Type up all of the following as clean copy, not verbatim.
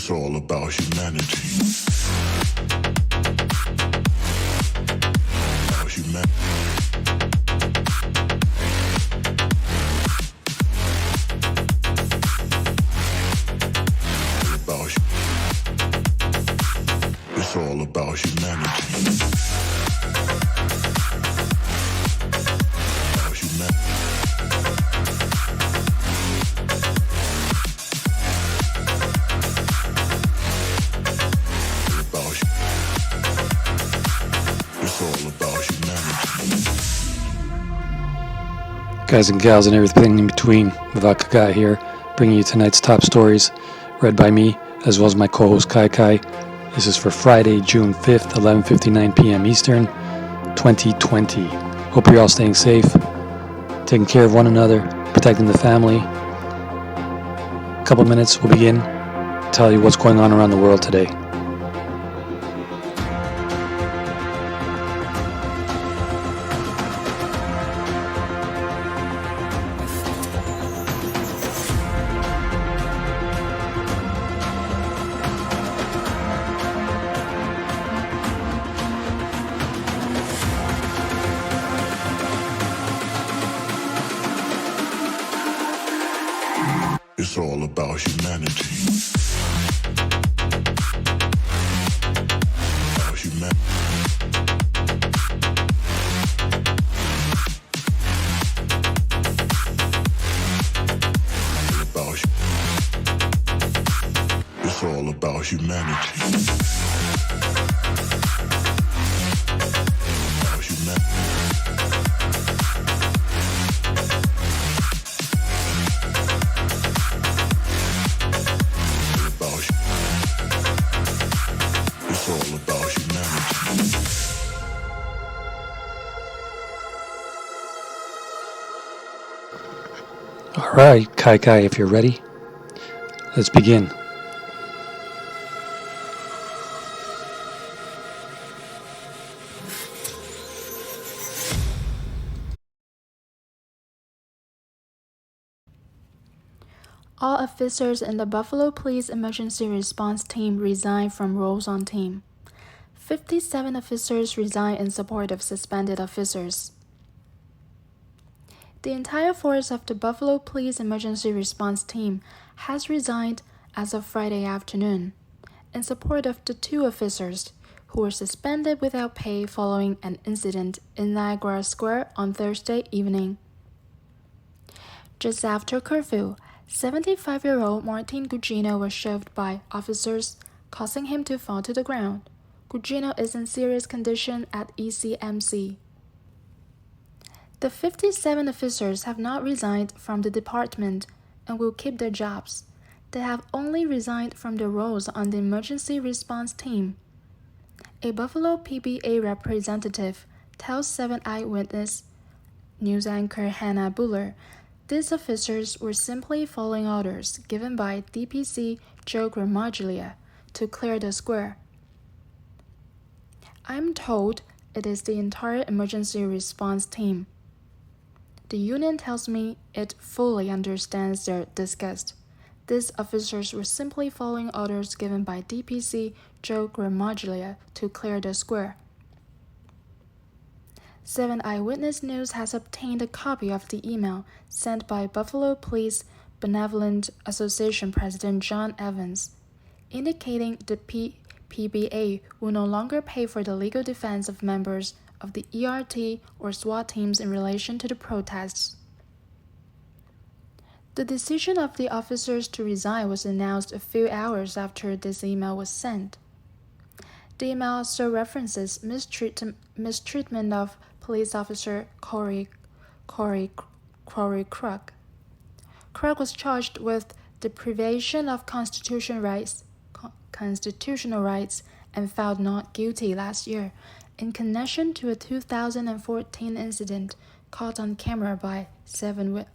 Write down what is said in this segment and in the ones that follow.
It's all about humanity. About humanity. It's all about humanity. About humanity. It's all about humanity. Guys and gals and everything in between, MAVAKAGA here, bringing you tonight's top stories, read by me, as well as my co-host Kai Kai. This is for Friday, June 5th, 11:59 p.m. Eastern, 2020. Hope you're all staying safe, taking care of one another, protecting the family. A couple minutes, we'll begin to tell you what's going on around the world today. It's all about humanity. About humanity. It's all about humanity. About humanity. It's all about humanity. All right, Kai Kai, if you're ready, let's begin. All officers in the Buffalo Police Emergency Response Team resign from roles on team. 57 officers resign in support of suspended officers. The entire force of the Buffalo Police Emergency Response Team has resigned as of Friday afternoon in support of the 2 officers who were suspended without pay following an incident in Niagara Square on Thursday evening. Just after curfew, 75-year-old Martin Gugino was shoved by officers, causing him to fall to the ground. Gugino is in serious condition at ECMC. The 57 officers have not resigned from the department and will keep their jobs. They have only resigned from their roles on the emergency response team. A Buffalo PBA representative tells 7 Eyewitness news anchor Hannah Buller these officers were simply following orders given by DPC Joe Gramaglia to clear the square. I'm told it is the entire emergency response team. The union tells me it fully understands their disgust. These officers were simply following orders given by DPC Joe Gramaglia to clear the square. 7 Eyewitness News has obtained a copy of the email sent by Buffalo Police Benevolent Association President John Evans, indicating the PBA will no longer pay for the legal defense of members of the ERT or SWAT teams in relation to the protests. The decision of the officers to resign was announced a few hours after this email was sent. The email also references mistreatment of police officer Corey Krug. Krug was charged with deprivation of constitutional rights and found not guilty last year in connection to a 2014 incident caught on camera by 7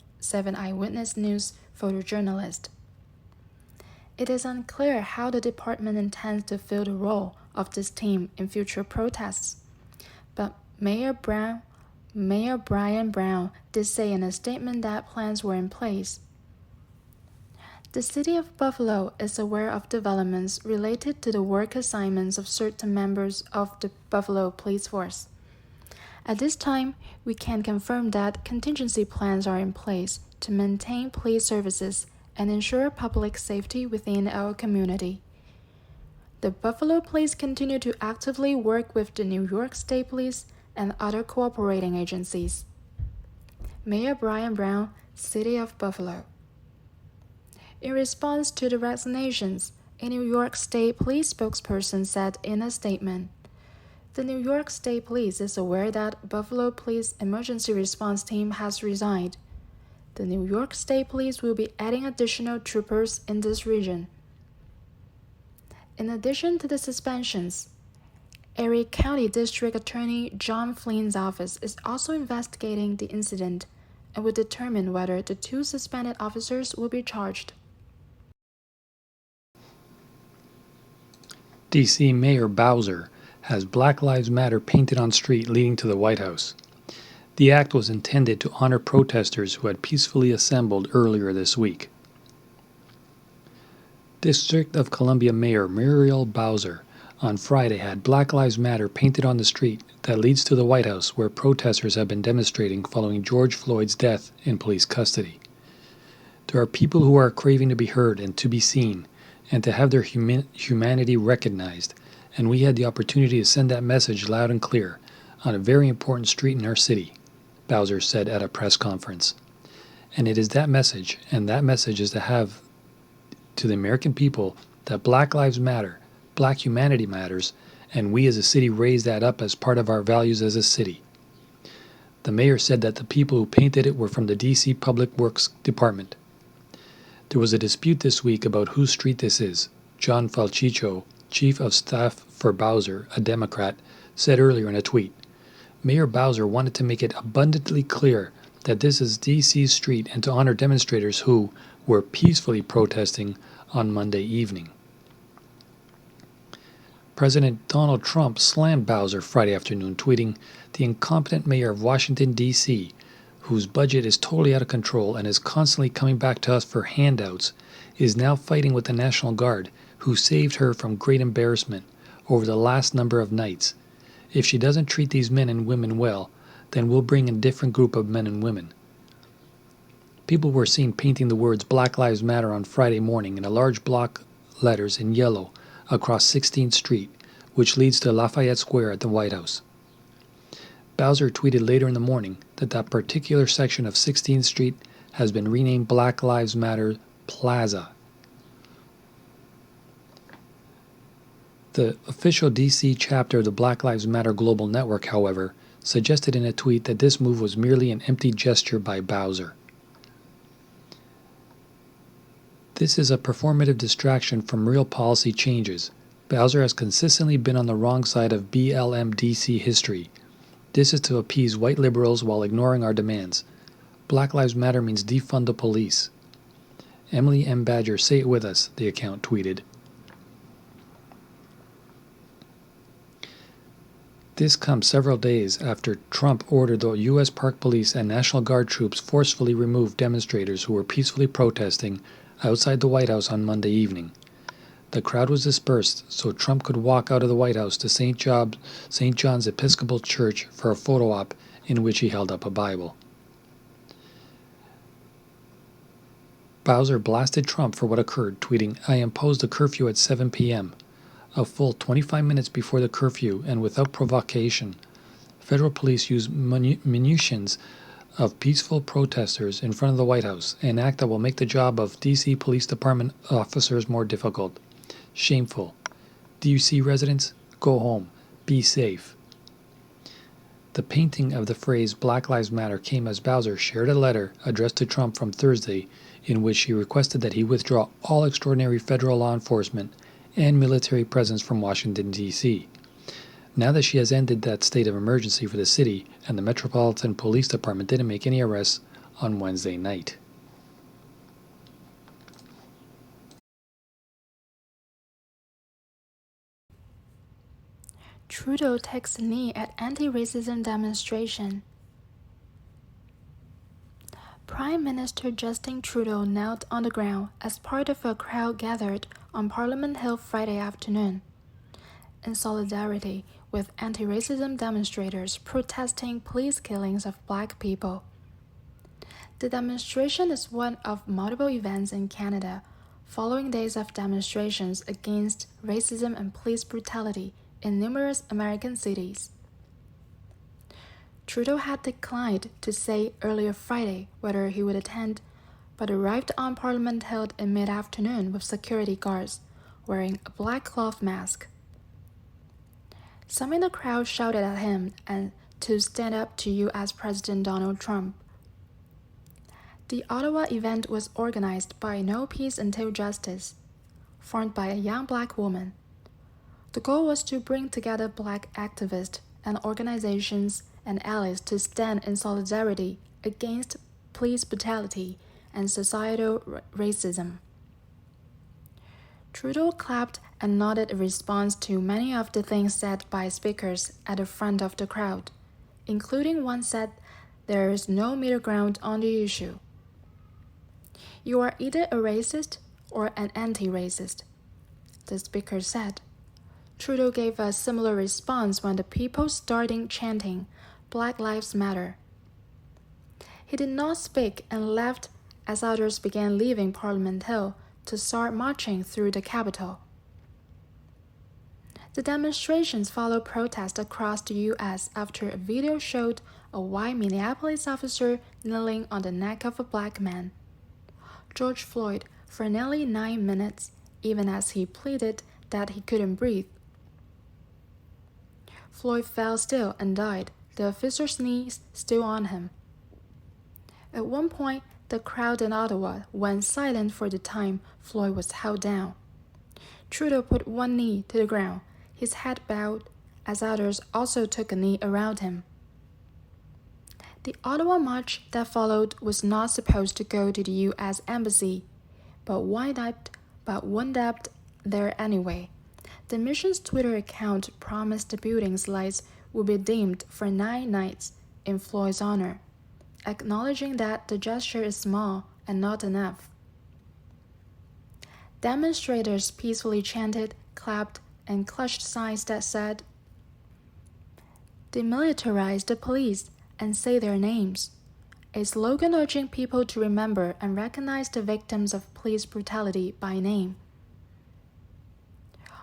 Eyewitness News photojournalist. It is unclear how the department intends to fill the role of this team in future protests, but Mayor Brian Brown did say in a statement that plans were in place. The City of Buffalo is aware of developments related to the work assignments of certain members of the Buffalo Police Force. At this time, we can confirm that contingency plans are in place to maintain police services and ensure public safety within our community. The Buffalo Police continue to actively work with the New York State Police and other cooperating agencies. Mayor Brian Brown, City of Buffalo. In response to the resignations, a New York State Police spokesperson said in a statement, "The New York State Police is aware that Buffalo Police Emergency Response Team has resigned. The New York State Police will be adding additional troopers in this region." In addition to the suspensions, Erie County District Attorney John Flynn's office is also investigating the incident and will determine whether the two suspended officers will be charged. D.C. Mayor Bowser has Black Lives Matter painted on street leading to the White House. The act was intended to honor protesters who had peacefully assembled earlier this week. District of Columbia Mayor Muriel Bowser on Friday had Black Lives Matter painted on the street that leads to the White House, where protesters have been demonstrating following George Floyd's death in police custody. There are people who are craving to be heard and to be seen, and to have their humanity recognized, and we had the opportunity to send that message loud and clear on a very important street in our city, Bowser said at a press conference. And it is that message, and that message is to have to the American people that Black Lives Matter, Black humanity matters, and we as a city raise that up as part of our values as a city. The mayor said that the people who painted it were from the D.C. Public Works Department. There was a dispute this week about whose street this is. John Falchicho, chief of staff for Bowser, a Democrat, said earlier in a tweet, "Mayor Bowser wanted to make it abundantly clear that this is D.C.'s street and to honor demonstrators who were peacefully protesting on Monday evening." President Donald Trump slammed Bowser Friday afternoon, tweeting, "The incompetent mayor of Washington, D.C., whose budget is totally out of control and is constantly coming back to us for handouts, is now fighting with the National Guard, who saved her from great embarrassment over the last number of nights. If she doesn't treat these men and women well, then we'll bring a different group of men and women." People were seen painting the words Black Lives Matter on Friday morning in a large block letters in yellow across 16th Street, which leads to Lafayette Square at the White House. Bowser tweeted later in the morning that that particular section of 16th Street has been renamed Black Lives Matter Plaza. The official D.C. chapter of the Black Lives Matter Global Network, however, suggested in a tweet that this move was merely an empty gesture by Bowser. This is a performative distraction from real policy changes. Bowser has consistently been on the wrong side of BLM DC history. This is to appease white liberals while ignoring our demands. Black Lives Matter means defund the police. Emily M. Badger, say it with us, the account tweeted. This comes several days after Trump ordered the U.S. Park Police and National Guard troops forcefully remove demonstrators who were peacefully protesting outside the White House on Monday evening. The crowd was dispersed so Trump could walk out of the White House to St. John's Episcopal Church for a photo op in which he held up a Bible. Bowser blasted Trump for what occurred, tweeting, "I imposed a curfew at 7 p.m. A full 25 minutes before the curfew and without provocation. Federal police used munitions of peaceful protesters in front of the White House, an act that will make the job of D.C. Police Department officers more difficult. Shameful. D.C. residents, go home. Be safe." The painting of the phrase Black Lives Matter came as Bowser shared a letter addressed to Trump from Thursday in which he requested that he withdraw all extraordinary federal law enforcement and military presence from Washington, D.C. Now that she has ended that state of emergency for the city, and the Metropolitan Police Department didn't make any arrests on Wednesday night. Trudeau takes a knee at anti-racism demonstration. Prime Minister Justin Trudeau knelt on the ground as part of a crowd gathered on Parliament Hill Friday afternoon, in solidarity with anti-racism demonstrators protesting police killings of black people. The demonstration is one of multiple events in Canada, following days of demonstrations against racism and police brutality in numerous American cities. Trudeau had declined to say earlier Friday whether he would attend, but arrived on Parliament Hill in mid-afternoon with security guards, wearing a black cloth mask. Some in the crowd shouted at him and to stand up to U.S. President Donald Trump. The Ottawa event was organized by No Peace Until Justice, formed by a young black woman. The goal was to bring together black activists and organizations and allies to stand in solidarity against police brutality and societal racism. Trudeau clapped and nodded in response to many of the things said by speakers at the front of the crowd, including one said there is no middle ground on the issue. You are either a racist or an anti-racist, the speaker said. Trudeau gave a similar response when the people started chanting, "Black Lives Matter." He did not speak and left as others began leaving Parliament Hill to start marching through the Capitol. The demonstrations followed protests across the U.S. after a video showed a white Minneapolis officer kneeling on the neck of a black man, George Floyd, for nearly 9 minutes, even as he pleaded that he couldn't breathe. Floyd fell still and died, the officer's knees still on him. At one point, the crowd in Ottawa went silent for the time Floyd was held down. Trudeau put one knee to the ground, his head bowed, as others also took a knee around him. The Ottawa march that followed was not supposed to go to the U.S. Embassy, but wound up there anyway. The mission's Twitter account promised the building's lights would be dimmed for 9 nights in Floyd's honor, acknowledging that the gesture is small and not enough. Demonstrators peacefully chanted, clapped, and clutched signs that said, "Demilitarize the police and say their names," a slogan urging people to remember and recognize the victims of police brutality by name.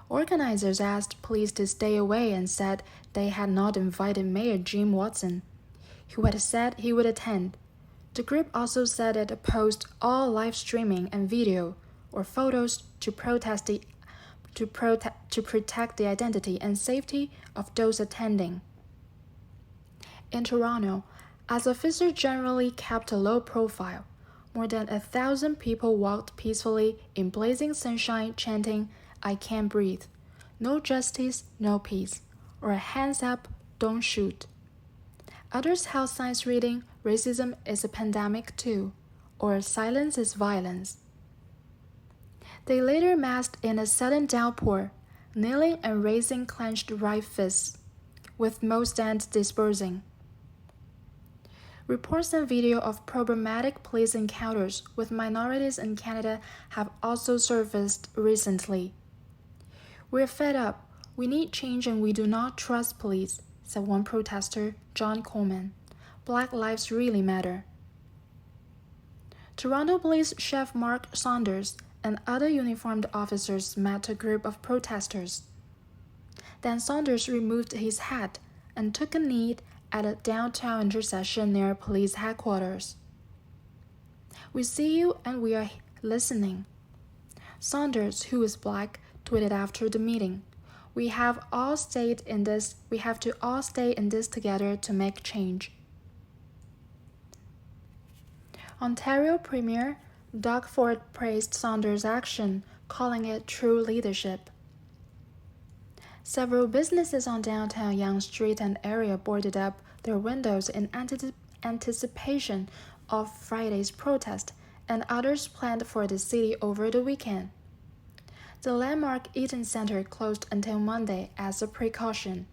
Organizers asked police to stay away and said they had not invited Mayor Jim Watson, who had said he would attend. The group also said it opposed all live streaming and video or photos to protect the identity and safety of those attending. In Toronto, as officers generally kept a low profile, more than 1,000 people walked peacefully in blazing sunshine chanting, "I can't breathe," "No justice, no peace," or "Hands up, don't shoot." Others held signs reading, "Racism is a pandemic too," or "Silence is violence." They later massed in a sudden downpour, kneeling and raising clenched right fists, with most then dispersing. Reports and video of problematic police encounters with minorities in Canada have also surfaced recently. "We're fed up. We need change and we do not trust police," said one protester, John Coleman. "Black lives really matter." Toronto Police Chief Mark Saunders and other uniformed officers met a group of protesters. Then Saunders removed his hat and took a knee at a downtown intersection near police headquarters. "We see you and we are listening," Saunders, who is black, tweeted after the meeting. We have to all stay in this together to make change." Ontario Premier Doug Ford praised Saunders' action, calling it true leadership. Several businesses on downtown Yonge Street and area boarded up their windows in anticipation of Friday's protest, and others planned for the city over the weekend. The landmark Eaton Centre closed until Monday as a precaution.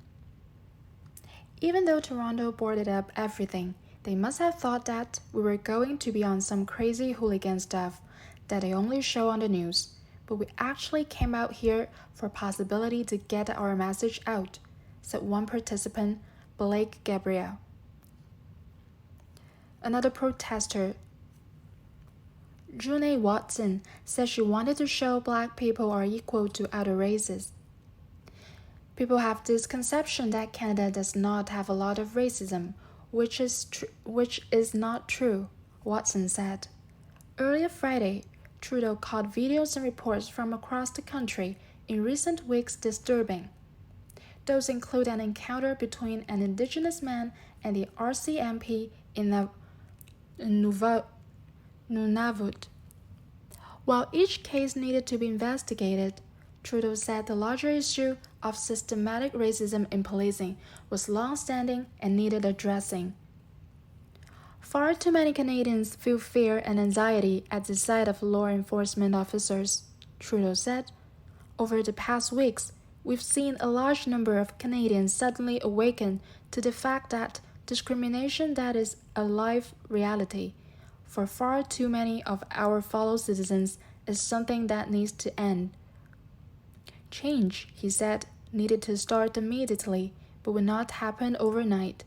Even though Toronto boarded up everything, They must have thought that we were going to be on some crazy hooligan stuff that they only show on the news, but we actually came out here for possibility to get our message out, said one participant, Blake Gabriel. Another protester, June Watson, said she wanted to show Black people are equal to other races. People have this conception that Canada does not have a lot of racism, which is not true, Watson said. Earlier Friday, Trudeau called videos and reports from across the country in recent weeks disturbing. Those include an encounter between an Indigenous man and the RCMP in Nunavut. While each case needed to be investigated, Trudeau said the larger issue of systematic racism in policing was long-standing and needed addressing. Far too many Canadians feel fear and anxiety at the sight of law enforcement officers, Trudeau said. Over the past weeks, we've seen a large number of Canadians suddenly awaken to the fact that discrimination that is a live reality for far too many of our fellow citizens is something that needs to end. Change, he said, needed to start immediately, but would not happen overnight.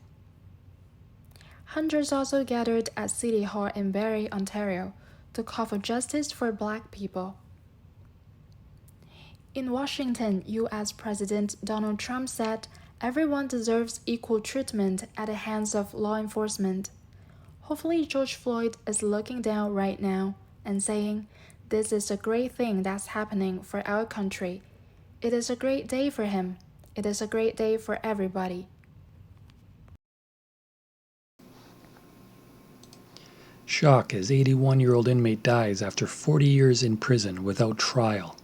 Hundreds also gathered at City Hall in Barrie, Ontario, to call for justice for Black people. In Washington, U.S. President Donald Trump said everyone deserves equal treatment at the hands of law enforcement. Hopefully George Floyd is looking down right now and saying, "This is a great thing that's happening for our country. It is a great day for him. It is a great day for everybody." Shock as 81-year-old inmate dies after 40 years in prison without trial.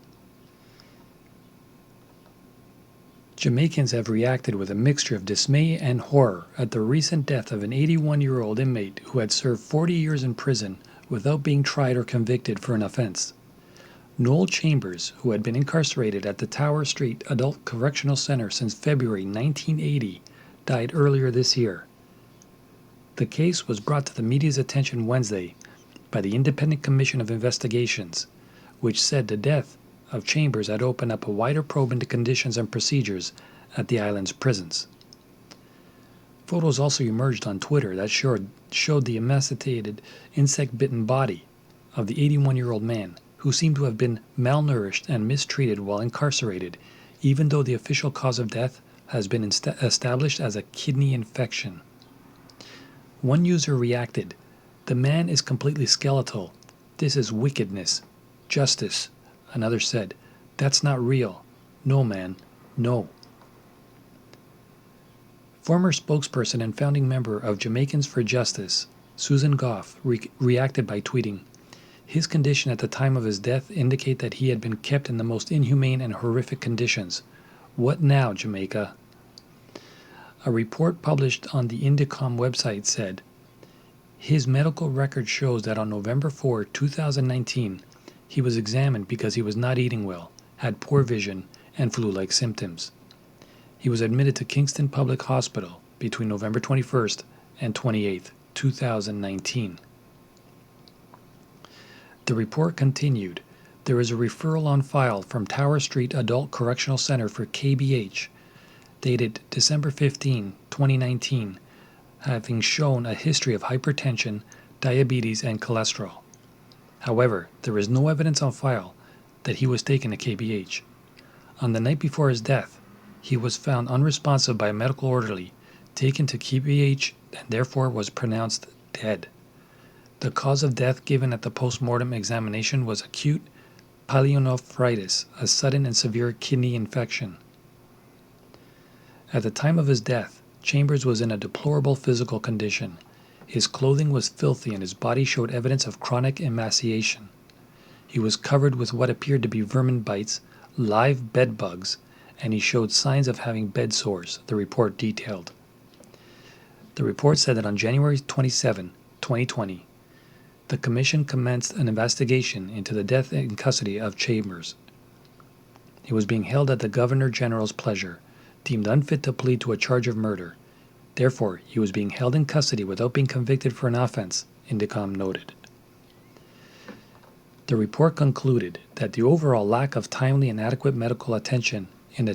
Jamaicans have reacted with a mixture of dismay and horror at the recent death of an 81-year-old inmate who had served 40 years in prison without being tried or convicted for an offense. Noel Chambers, who had been incarcerated at the Tower Street Adult Correctional Center since February 1980, died earlier this year. The case was brought to the media's attention Wednesday by the Independent Commission of Investigations, which said the death of Chambers had opened up a wider probe into conditions and procedures at the island's prisons. Photos also emerged on Twitter that showed the emaciated, insect-bitten body of the 81-year-old man, who seemed to have been malnourished and mistreated while incarcerated, even though the official cause of death has been established as a kidney infection. One user reacted, "The man is completely skeletal. This is wickedness. Justice." Another said, "That's not real. No, man. No." Former spokesperson and founding member of Jamaicans for Justice, Susan Goff, reacted by tweeting, "His condition at the time of his death indicate that he had been kept in the most inhumane and horrific conditions. What now, Jamaica?" A report published on the Indicom website said, "His medical record shows that on November 4, 2019, he was examined because he was not eating well, had poor vision, and flu-like symptoms. He was admitted to Kingston Public Hospital between November 21st and 28th, 2019. The report continued, "There is a referral on file from Tower Street Adult Correctional Center for KBH, dated December 15, 2019, having shown a history of hypertension, diabetes, and cholesterol. However, there is no evidence on file that he was taken to KBH. On the night before his death, he was found unresponsive by a medical orderly, taken to KBH, and therefore was pronounced dead. The cause of death given at the post-mortem examination was acute pyelonephritis, a sudden and severe kidney infection." At the time of his death, Chambers was in a deplorable physical condition. His clothing was filthy and his body showed evidence of chronic emaciation. He was covered with what appeared to be vermin bites, live bed bugs, and he showed signs of having bed sores, the report detailed. The report said that on January 27, 2020, the Commission commenced an investigation into the death in custody of Chambers. He was being held at the Governor General's pleasure, deemed unfit to plead to a charge of murder. Therefore, he was being held in custody without being convicted for an offense, Indicom noted. The report concluded that the overall lack of timely and adequate medical attention, in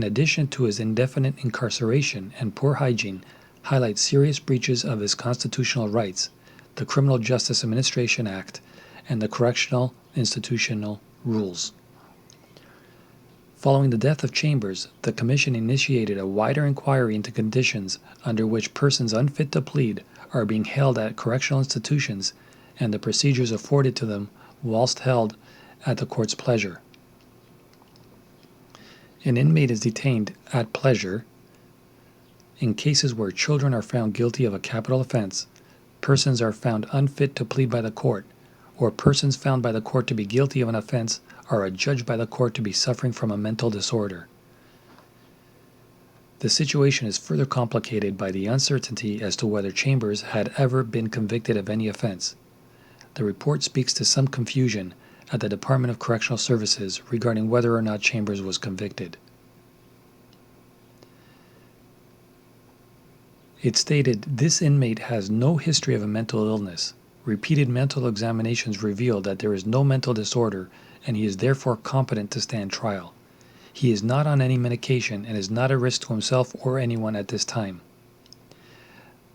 addition to his indefinite incarceration and poor hygiene, highlights serious breaches of his constitutional rights, the Criminal Justice Administration Act, and the Correctional Institutional Rules. Following the death of Chambers, the Commission initiated a wider inquiry into conditions under which persons unfit to plead are being held at correctional institutions and the procedures afforded to them whilst held at the court's pleasure. An inmate is detained at pleasure in cases where children are found guilty of a capital offense, persons are found unfit to plead by the court, or persons found by the court to be guilty of an offense are adjudged by the court to be suffering from a mental disorder. The situation is further complicated by the uncertainty as to whether Chambers had ever been convicted of any offense. The report speaks to some confusion at the Department of Correctional Services regarding whether or not Chambers was convicted. It stated, "This inmate has no history of a mental illness. Repeated mental examinations reveal that there is no mental disorder and he is therefore competent to stand trial. He is not on any medication and is not a risk to himself or anyone at this time."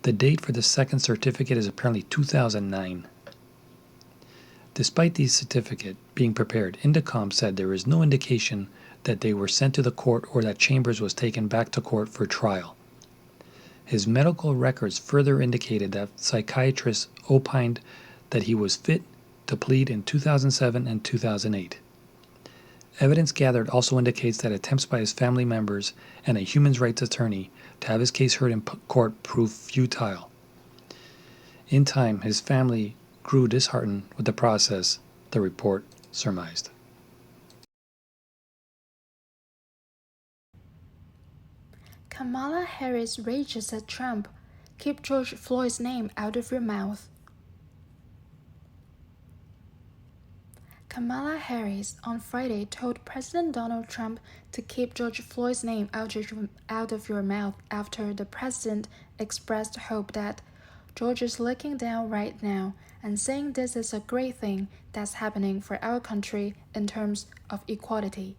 The date for the second certificate is apparently 2009. Despite the certificate being prepared, Indicom said there is no indication that they were sent to the court or that Chambers was taken back to court for trial. His medical records further indicated that psychiatrists opined that he was fit to plead in 2007 and 2008. Evidence gathered also indicates that attempts by his family members and a human rights attorney to have his case heard in court proved futile. In time, his family grew disheartened with the process, the report surmised. Kamala Harris rages at Trump, "Keep George Floyd's name out of your mouth." Kamala Harris on Friday told President Donald Trump to keep George Floyd's name out of your mouth after the president expressed hope that George is looking down right now and saying this is a great thing that's happening for our country in terms of equality.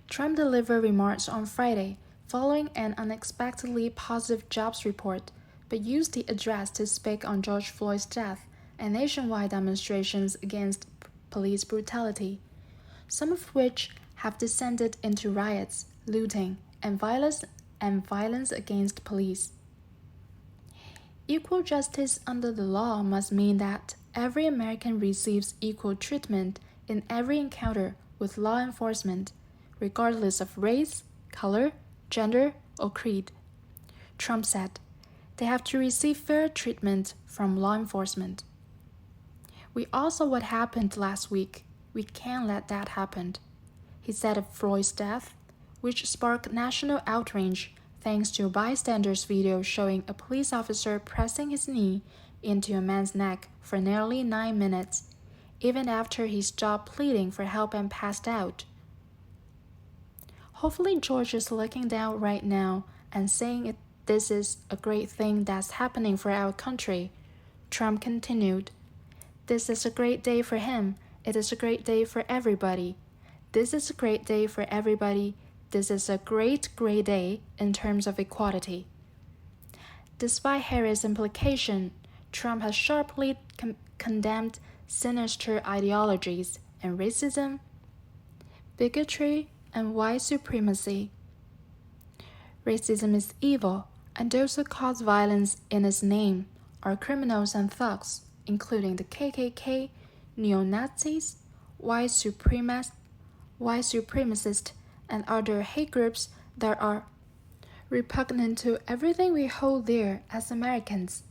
Trump delivered remarks on Friday following an unexpectedly positive jobs report, but used the address to speak on George Floyd's death and nationwide demonstrations against police brutality, some of which have descended into riots, looting, and violence against police. Equal justice under the law must mean that every American receives equal treatment in every encounter with law enforcement, regardless of race, color, gender, or creed. Trump said, "They have to receive fair treatment from law enforcement." "We all saw what happened last week. We can't let that happen," he said of Floyd's death, which sparked national outrage thanks to a bystander's video showing a police officer pressing his knee into a man's neck for nearly 9 minutes, even after he stopped pleading for help and passed out. "Hopefully George is looking down right now and saying this is a great thing that's happening for our country," Trump continued. "This is a great day for him. It is a great day for everybody. This is a great day for everybody. This is a great day in terms of equality." Despite Harris' implication, Trump has sharply condemned sinister ideologies and racism, bigotry, and white supremacy. "Racism is evil, and those who cause violence in its name are criminals and thugs, including the KKK, neo-Nazis, white supremacists, and other hate groups that are repugnant to everything we hold dear as Americans,"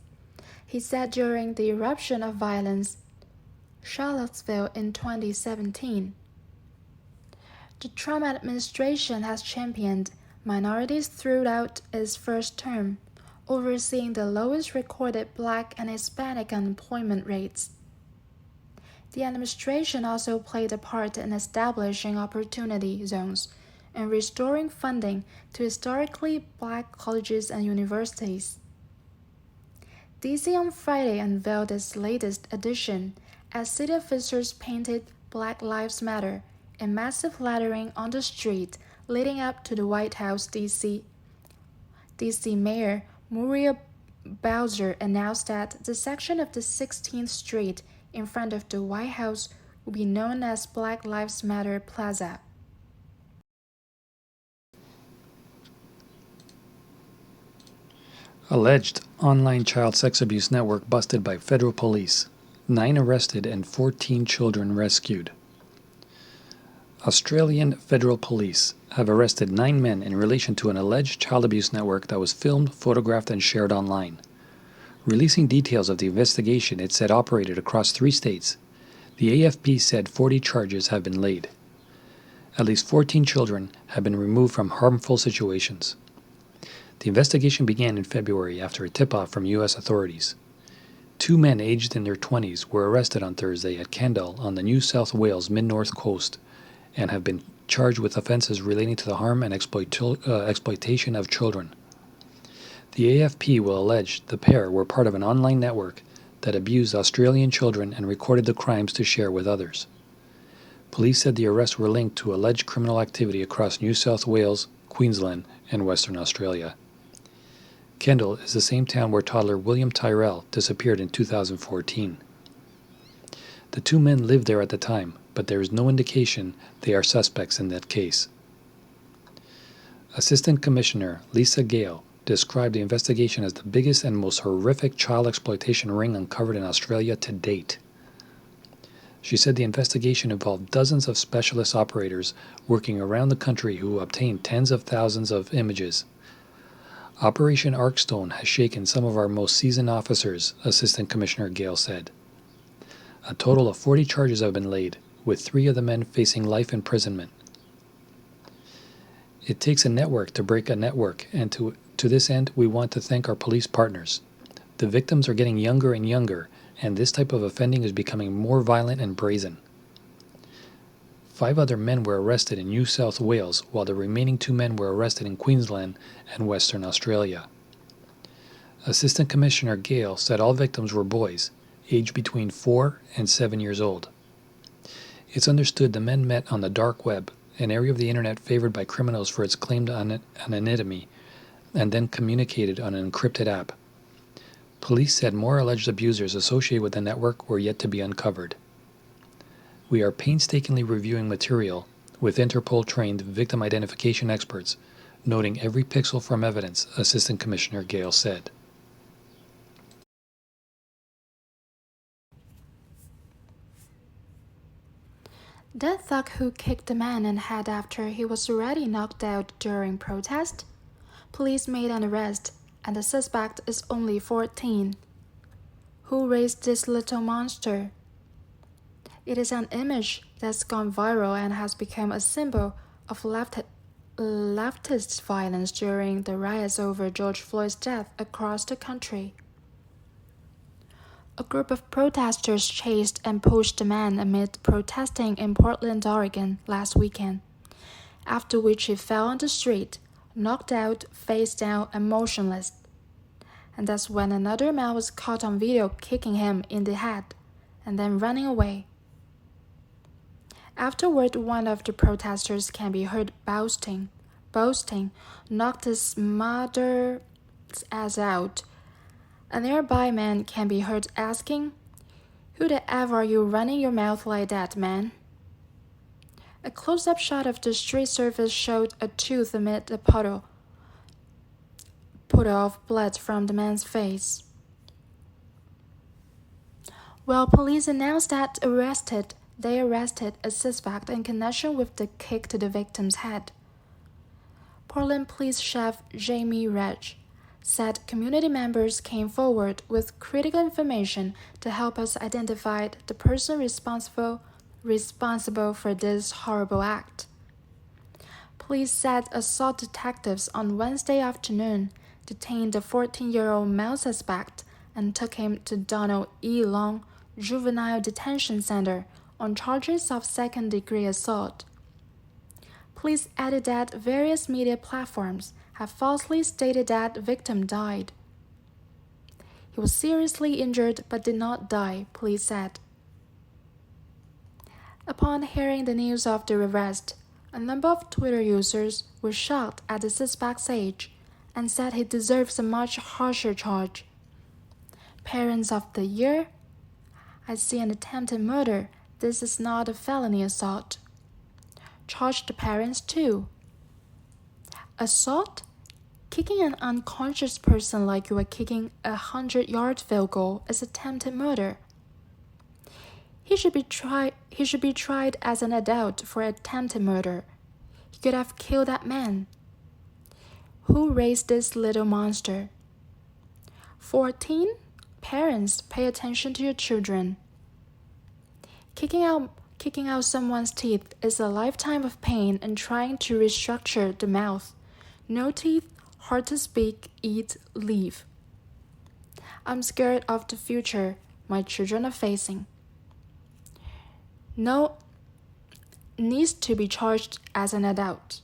he said during the eruption of violence, Charlottesville in 2017. The Trump administration has championed minorities throughout its first term, overseeing the lowest recorded Black and Hispanic unemployment rates. The administration also played a part in establishing opportunity zones and restoring funding to historically black colleges and universities. DC on Friday unveiled its latest edition as city officers painted Black Lives Matter in massive lettering on the street leading up to the White House. DC Mayor Muriel Bowser announced that the section of the 16th Street in front of the White House will be known as Black Lives Matter Plaza. Alleged online child sex abuse network busted by federal police. 9 arrested and 14 children rescued. Australian federal police have arrested 9 men in relation to an alleged child abuse network that was filmed, photographed, and shared online. Releasing details of the investigation it said operated across 3 states, the AFP said 40 charges have been laid. At least 14 children have been removed from harmful situations. The investigation began in February after a tip-off from U.S. authorities. 2 men aged in their 20s were arrested on Thursday at Kendal on the New South Wales mid-north coast and have been charged with offences relating to the harm and exploitation of children. The AFP will allege the pair were part of an online network that abused Australian children and recorded the crimes to share with others. Police said the arrests were linked to alleged criminal activity across New South Wales, Queensland, and Western Australia. Kendal is the same town where toddler William Tyrrell disappeared in 2014. The 2 men lived there at the time, but there is no indication they are suspects in that case. Assistant Commissioner Lisa Gale described the investigation as the biggest and most horrific child exploitation ring uncovered in Australia to date. She said the investigation involved dozens of specialist operators working around the country who obtained tens of thousands of images. Operation Arkstone has shaken some of our most seasoned officers, Assistant Commissioner Gale said. A total of 40 charges have been laid, with 3 of the men facing life imprisonment. It takes a network to break a network, and to this end, we want to thank our police partners. The victims are getting younger and younger, and this type of offending is becoming more violent and brazen. 5 other men were arrested in New South Wales, while the remaining 2 men were arrested in Queensland and Western Australia. Assistant Commissioner Gale said all victims were boys, aged between 4 and 7 years old. It's understood the men met on the dark web, an area of the internet favored by criminals for its claimed anonymity, and then communicated on an encrypted app. Police said more alleged abusers associated with the network were yet to be uncovered. We are painstakingly reviewing material with Interpol-trained victim identification experts, noting every pixel from evidence, Assistant Commissioner Gale said. The thug who kicked the man in the head after he was already knocked out during protest? Police made an arrest, and the suspect is only 14. Who raised this little monster? It is an image that's gone viral and has become a symbol of leftist violence during the riots over George Floyd's death across the country. A group of protesters chased and pushed the man amid protesting in Portland, Oregon last weekend, after which he fell on the street, knocked out, face down, and motionless. And that's when another man was caught on video kicking him in the head and then running away. Afterward, one of the protesters can be heard boasting, knocked his mother's ass out. A nearby man can be heard asking, "Who the F are you running your mouth like that, man?" A close-up shot of the street surface showed a tooth amid a puddle of blood from the man's face. Well, police announced that they arrested a suspect in connection with the kick to the victim's head. Portland Police Chief Jamie Reg said community members came forward with critical information to help us identify the person responsible for this horrible act. Police said assault detectives on Wednesday afternoon detained the 14-year-old male suspect and took him to Donald E. Long Juvenile Detention Center on charges of second-degree assault. Police added that various media platforms have falsely stated that the victim died. He was seriously injured but did not die, police said. Upon hearing the news of the arrest, a number of Twitter users were shocked at the suspect's age and said he deserves a much harsher charge. Parents of the year? I see an attempted murder. This is not a felony assault. Charge the parents too. Assault? Kicking an unconscious person like you are kicking a 100-yard field goal is attempted murder. He should be tried as an adult for attempted murder. He could have killed that man. Who raised this little monster? 14. Parents, pay attention to your children. Kicking out someone's teeth is a lifetime of pain and trying to restructure the mouth. No teeth, hard to speak, eat, leave. I'm scared of the future my children are facing. No, needs to be charged as an adult.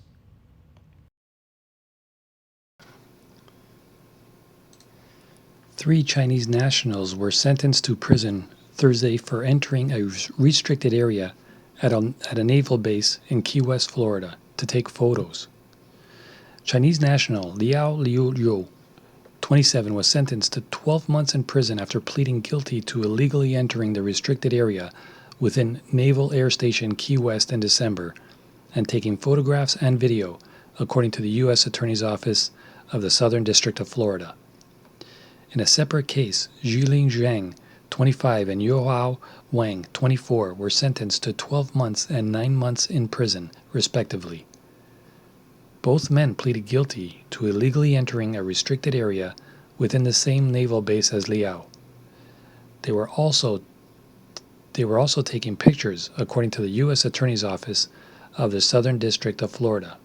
Three Chinese nationals were sentenced to prison Thursday for entering a restricted area at a naval base in Key West, Florida, to take photos. Chinese national Liao Liu, 27, was sentenced to 12 months in prison after pleading guilty to illegally entering the restricted area within Naval Air Station Key West in December and taking photographs and video, according to the U.S. Attorney's Office of the Southern District of Florida. In a separate case, Zhiling Zhang, 25, and Youhao Wang, 24, were sentenced to 12 months and 9 months in prison, respectively. Both men pleaded guilty to illegally entering a restricted area within the same naval base as Liao. They were also taking pictures, according to the U.S. Attorney's Office of the Southern District of Florida.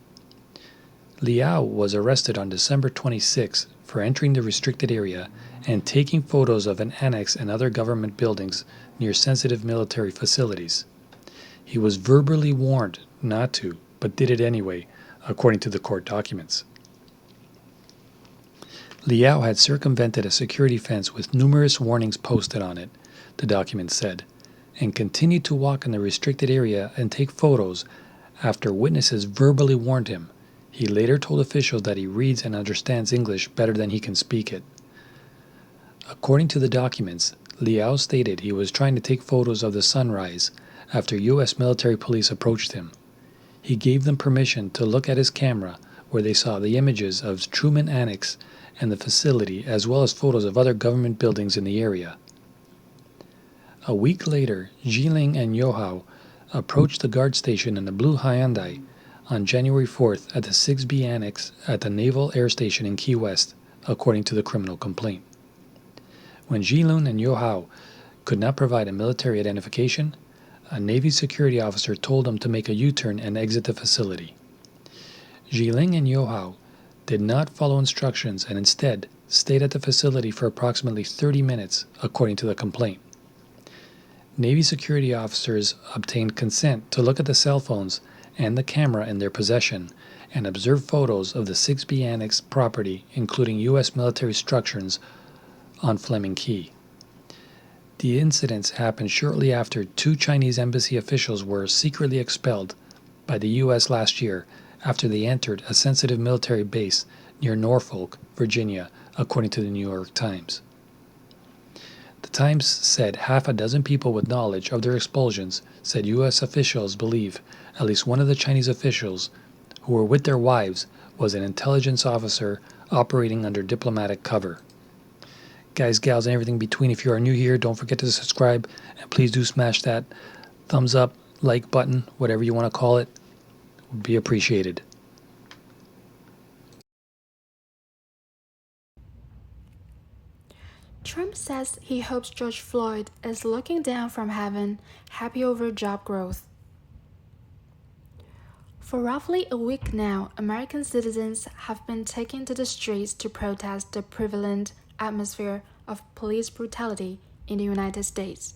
Liao was arrested on December 26 for entering the restricted area and taking photos of an annex and other government buildings near sensitive military facilities. He was verbally warned not to, but did it anyway, according to the court documents. Liao had circumvented a security fence with numerous warnings posted on it, the document said, and continued to walk in the restricted area and take photos after witnesses verbally warned him. He later told officials that he reads and understands English better than he can speak it. According to the documents, Liao stated he was trying to take photos of the sunrise after U.S. military police approached him. He gave them permission to look at his camera, where they saw the images of Truman Annex and the facility, as well as photos of other government buildings in the area. A week later, Zhiling and Youhao approached the guard station in a blue Hyundai on January 4th at the 6B Annex at the Naval Air Station in Key West, according to the criminal complaint. When Zhiling and Youhao could not provide a military identification, a Navy security officer told them to make a U-turn and exit the facility. Zhiling and Youhao did not follow instructions and instead stayed at the facility for approximately 30 minutes, according to the complaint. Navy security officers obtained consent to look at the cell phones and the camera in their possession and observe photos of the 6B Annex property, including U.S. military structures on Fleming Key. The incidents happened shortly after 2 Chinese embassy officials were secretly expelled by the U.S. last year after they entered a sensitive military base near Norfolk, Virginia, according to the New York Times. The Times said half a dozen people with knowledge of their expulsions said U.S. officials believe at least one of the Chinese officials who were with their wives was an intelligence officer operating under diplomatic cover. Guys, gals, and everything between, if you are new here, don't forget to subscribe, and please do smash that thumbs up, like button, whatever you want to call it. Would be appreciated. Trump says he hopes George Floyd is looking down from heaven, happy over job growth. For roughly a week now, American citizens have been taking to the streets to protest the prevalent atmosphere of police brutality in the United States.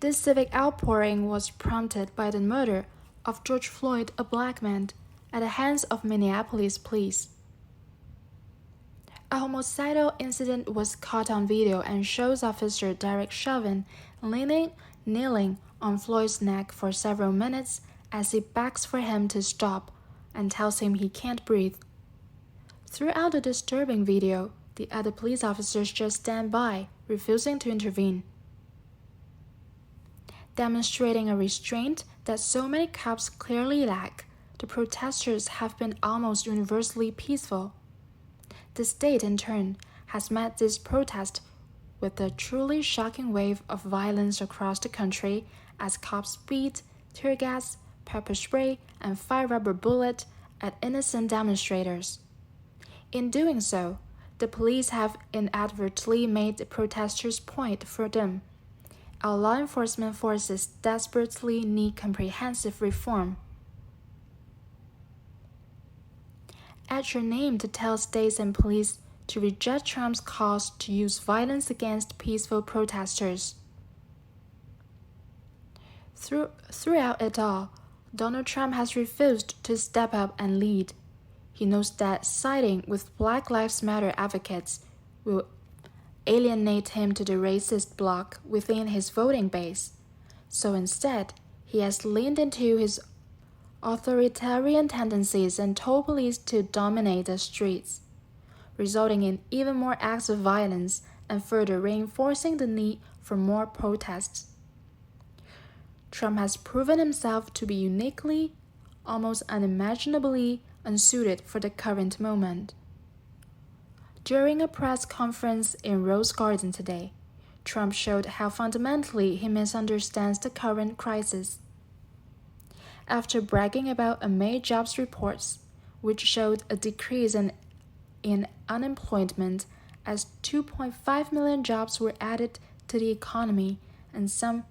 This civic outpouring was prompted by the murder of George Floyd, a black man, at the hands of Minneapolis police. A homicidal incident was caught on video and shows Officer Derek Chauvin kneeling on Floyd's neck for several minutes as he begs for him to stop and tells him he can't breathe. Throughout the disturbing video, the other police officers just stand by, refusing to intervene. Demonstrating a restraint that so many cops clearly lack, the protesters have been almost universally peaceful. The state, in turn, has met this protest with a truly shocking wave of violence across the country as cops beat, tear gas, pepper spray, and fire rubber bullets at innocent demonstrators. In doing so, the police have inadvertently made the protesters' point for them. Our law enforcement forces desperately need comprehensive reform. Add your name to tell states and police to reject Trump's calls to use violence against peaceful protesters. Throughout it all, Donald Trump has refused to step up and lead. He knows that siding with Black Lives Matter advocates will alienate him to the racist bloc within his voting base. So instead, he has leaned into his authoritarian tendencies and told police to dominate the streets, resulting in even more acts of violence and further reinforcing the need for more protests. Trump has proven himself to be uniquely, almost unimaginably, unsuited for the current moment. During a press conference in Rose Garden today, Trump showed how fundamentally he misunderstands the current crisis. After bragging about a May jobs reports, which showed a decrease in unemployment as 2.5 million jobs were added to the economy, and some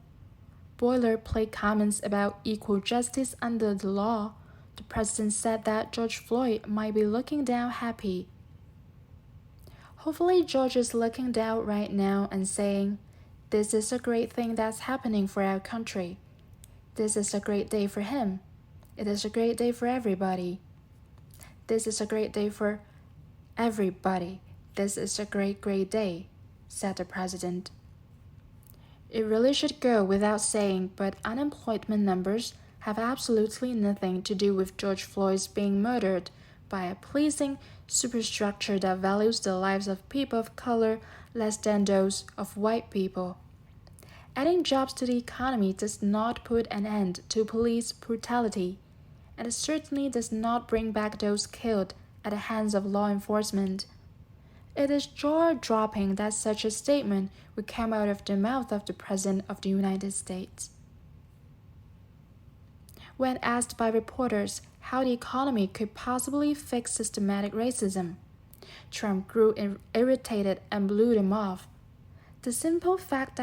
boilerplate comments about equal justice under the law, the president said that George Floyd might be looking down happy. Hopefully George is looking down right now and saying, "This is a great thing that's happening for our country. This is a great day for him. It is a great day for everybody. This is a great day for everybody. This is a great, great day," said the president. It really should go without saying, but unemployment numbers have absolutely nothing to do with George Floyd's being murdered by a policing superstructure that values the lives of people of color less than those of white people. Adding jobs to the economy does not put an end to police brutality, and it certainly does not bring back those killed at the hands of law enforcement. It is jaw-dropping that such a statement would come out of the mouth of the President of the United States. When asked by reporters how the economy could possibly fix systematic racism, Trump grew irritated and blew them off. The simple fact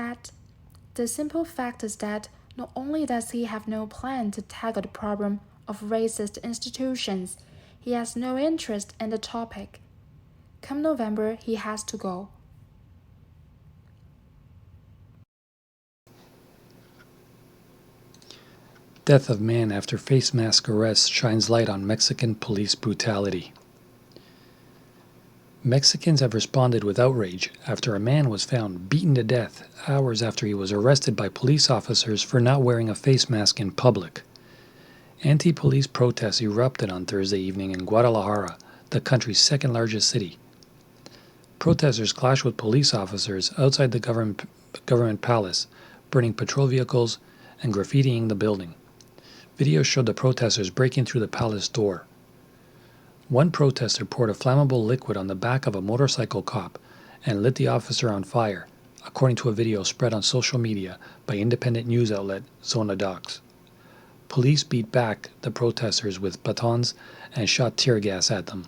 is that not only does he have no plan to tackle the problem of racist institutions, he has no interest in the topic. Come November, he has to go. Death of man after face mask arrest shines light on Mexican police brutality. Mexicans have responded with outrage after a man was found beaten to death hours after he was arrested by police officers for not wearing a face mask in public. Anti-police protests erupted on Thursday evening in Guadalajara, the country's second-largest city. Protesters clashed with police officers outside the government palace, burning patrol vehicles and graffitiing the building. Videos showed the protesters breaking through the palace door. One protester poured a flammable liquid on the back of a motorcycle cop and lit the officer on fire, according to a video spread on social media by independent news outlet Zona Docs. Police beat back the protesters with batons and shot tear gas at them.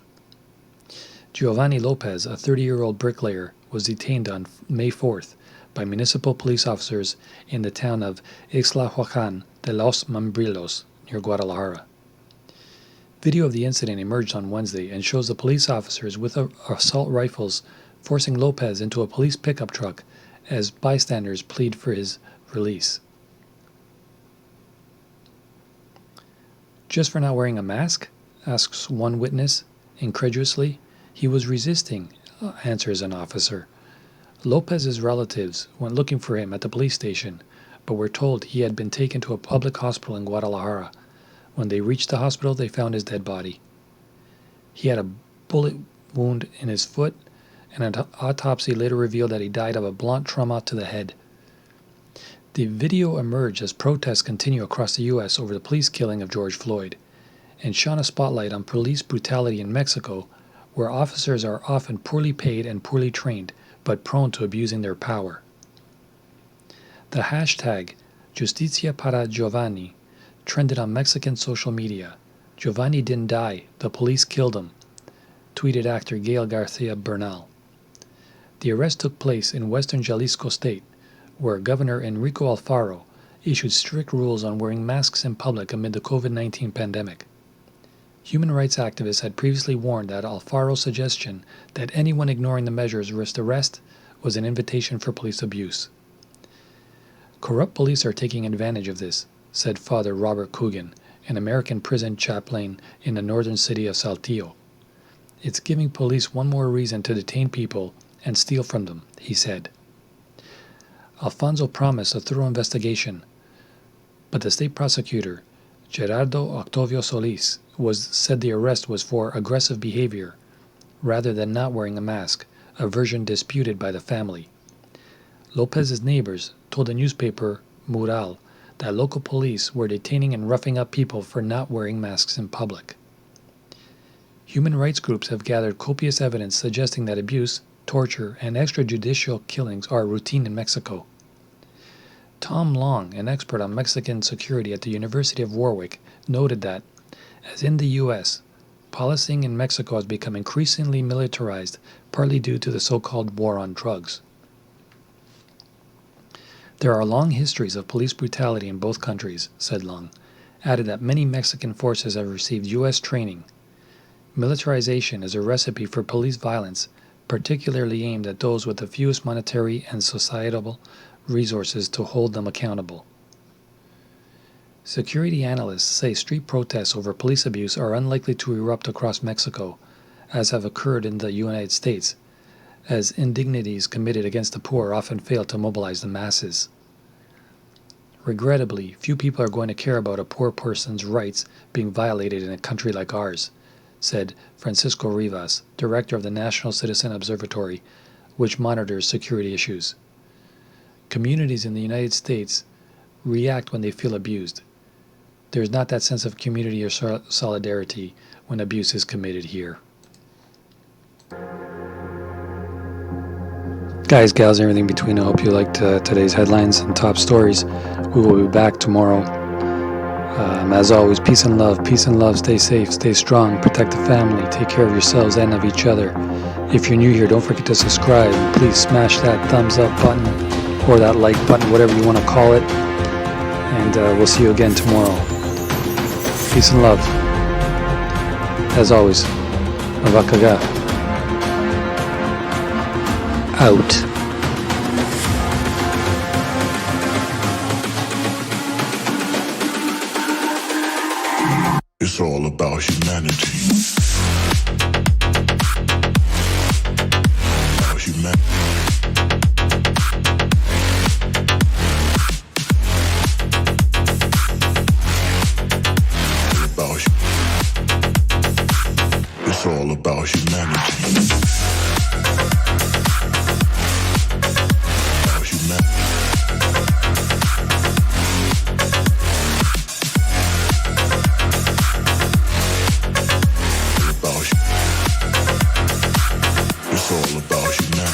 Giovanni Lopez, a 30-year-old bricklayer, was detained on May 4th by municipal police officers in the town of Ixtlahuacan de los Membrillos, near Guadalajara. Video of the incident emerged on Wednesday and shows the police officers with assault rifles forcing Lopez into a police pickup truck as bystanders plead for his release. Just for not wearing a mask? Asks one witness, incredulously. He was resisting, answers an officer. Lopez's relatives went looking for him at the police station, but were told he had been taken to a public hospital in Guadalajara. When they reached the hospital, they found his dead body. He had a bullet wound in his foot, and an autopsy later revealed that he died of a blunt trauma to the head. The video emerged as protests continue across the U.S. over the police killing of George Floyd, and shone a spotlight on police brutality in Mexico, where officers are often poorly paid and poorly trained, but prone to abusing their power. The hashtag Justicia para Giovanni trended on Mexican social media. Giovanni didn't die, the police killed him, tweeted actor Gael Garcia Bernal. The arrest took place in western Jalisco state, where Governor Enrique Alfaro issued strict rules on wearing masks in public amid the COVID-19 pandemic. Human rights activists had previously warned that Alfaro's suggestion that anyone ignoring the measures risked arrest was an invitation for police abuse. Corrupt police are taking advantage of this, said Father Robert Coogan, an American prison chaplain in the northern city of Saltillo. It's giving police one more reason to detain people and steal from them, he said. Alfonso promised a thorough investigation, but the state prosecutor, Gerardo Octavio Solis, said the arrest was for aggressive behavior rather than not wearing a mask, a version disputed by the family. Lopez's neighbors told the newspaper Mural that local police were detaining and roughing up people for not wearing masks in public. Human rights groups have gathered copious evidence suggesting that abuse, torture, and extrajudicial killings are routine in Mexico. Tom Long, an expert on Mexican security at the University of Warwick, noted that, as in the U.S., policing in Mexico has become increasingly militarized, partly due to the so-called war on drugs. There are long histories of police brutality in both countries, said Long, added that many Mexican forces have received U.S. training. Militarization is a recipe for police violence, particularly aimed at those with the fewest monetary and societal resources to hold them accountable. Security analysts say street protests over police abuse are unlikely to erupt across Mexico, as have occurred in the United States, as indignities committed against the poor often fail to mobilize the masses. Regrettably, few people are going to care about a poor person's rights being violated in a country like ours, said Francisco Rivas, director of the National Citizen Observatory, which monitors security issues. Communities in the United States react when they feel abused. There is not that sense of community or solidarity when abuse is committed here. Guys, gals, everything between, I hope you liked today's headlines and top stories. We will be back tomorrow. As always, peace and love, stay safe, stay strong, protect the family, take care of yourselves and of each other. If you're new here, don't forget to subscribe, and please smash that thumbs up button or that like button, whatever you want to call it, and we'll see you again tomorrow. Peace and love. As always, MAVAKAGA. Out. It's all about humanity. About humanity. It's all about humanity. About humanity. It's all about humanity.